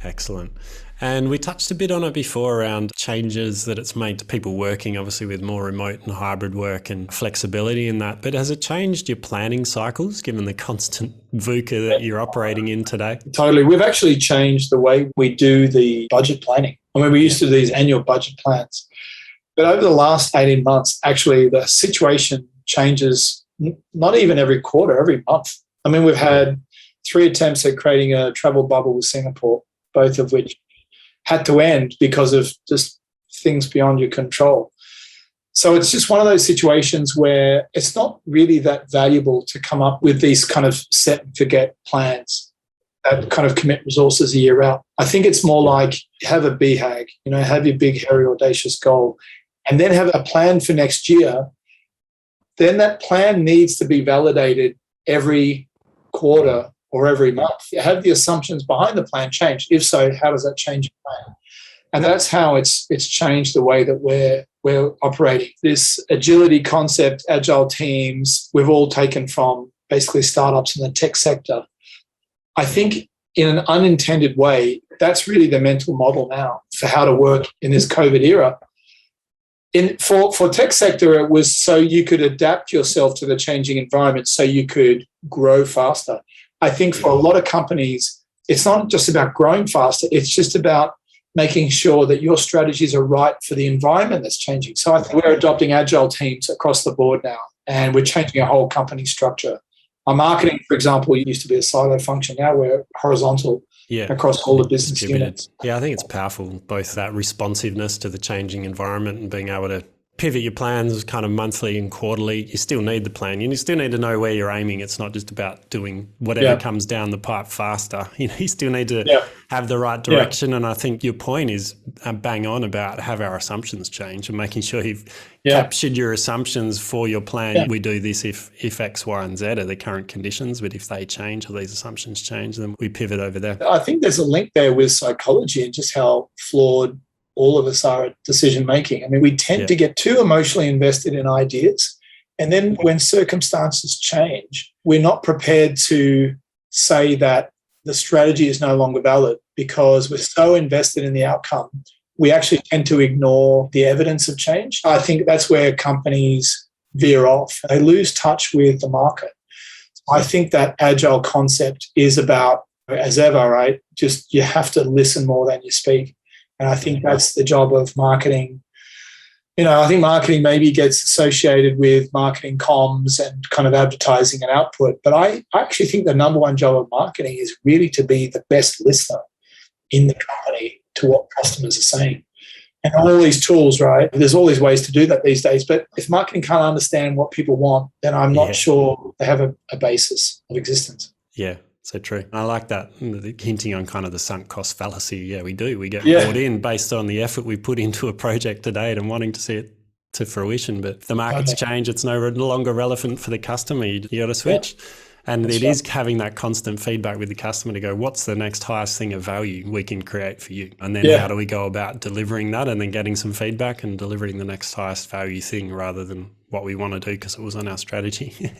Excellent. And we touched a bit on it before around changes that it's made to people working, obviously with more remote and hybrid work and flexibility in that. But has it changed your planning cycles given the constant VUCA that you're operating in today? Totally. We've actually changed the way we do the budget planning. I mean, we used to do these annual budget plans. But over the last 18 months, actually, the situation changes not even every quarter, every month. I mean, we've had 3 attempts at creating a travel bubble with Singapore, both of which had to end because of just things beyond your control. So it's just one of those situations where it's not really that valuable to come up with these kind of set and forget plans that kind of commit resources a year out. I think it's more like have a BHAG, have your big, hairy, audacious goal, and then have a plan for next year. Then that plan needs to be validated every quarter or every month. Have the assumptions behind the plan changed? If so, how does that change your plan? And that's how it's changed the way that we're operating. This agility concept, agile teams, we've all taken from basically startups in the tech sector. I think in an unintended way, that's really the mental model now for how to work in this COVID era. For tech sector, it was so you could adapt yourself to the changing environment so you could grow faster. I think for a lot of companies, it's not just about growing faster, it's just about making sure that your strategies are right for the environment that's changing. So I think we're adopting agile teams across the board now, and we're changing our whole company structure. Our marketing, for example, used to be a silo function. Now we're horizontal across all the business units. Yeah, I think it's powerful, both that responsiveness to the changing environment and being able to pivot your plans kind of monthly and quarterly. You still need the plan. You still need to know where you're aiming. It's not just about doing whatever comes down the pipe faster. You still need to have the right direction. And I think your point is bang on about have our assumptions change and making sure you've captured your assumptions for your plan. We do this if X, Y, and Z are the current conditions, but if they change or these assumptions change, then we pivot over there. I think there's a link there with psychology and just how flawed all of us are at decision making. I mean, we tend to get too emotionally invested in ideas. And then when circumstances change, we're not prepared to say that the strategy is no longer valid because we're so invested in the outcome. We actually tend to ignore the evidence of change. I think that's where companies veer off. They lose touch with the market. I think that agile concept is about, as ever, right? Just you have to listen more than you speak. And I think that's the job of marketing. I think marketing maybe gets associated with marketing comms and kind of advertising and output. But I actually think the number one job of marketing is really to be the best listener in the company to what customers are saying. And all these tools, right? There's all these ways to do that these days. But if marketing can't understand what people want, then I'm not sure they have a basis of existence. Yeah. So true. I like that, hinting on kind of the sunk cost fallacy. Yeah, we do. We get brought in based on the effort we put into a project to date and wanting to see it to fruition. But if the markets change, it's no longer relevant for the customer. You got to switch. And that's is having that constant feedback with the customer to go, what's the next highest thing of value we can create for you? And then how do we go about delivering that and then getting some feedback and delivering the next highest value thing rather than what we want to do because it was on our strategy.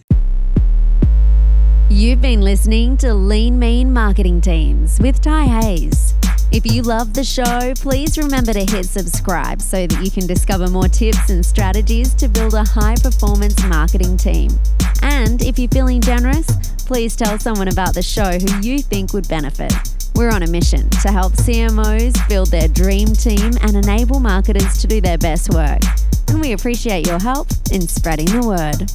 You've been listening to Lean Mean Marketing Teams with Ty Hayes. If you love the show, please remember to hit subscribe so that you can discover more tips and strategies to build a high-performance marketing team. And if you're feeling generous, please tell someone about the show who you think would benefit. We're on a mission to help CMOs build their dream team and enable marketers to do their best work. And we appreciate your help in spreading the word.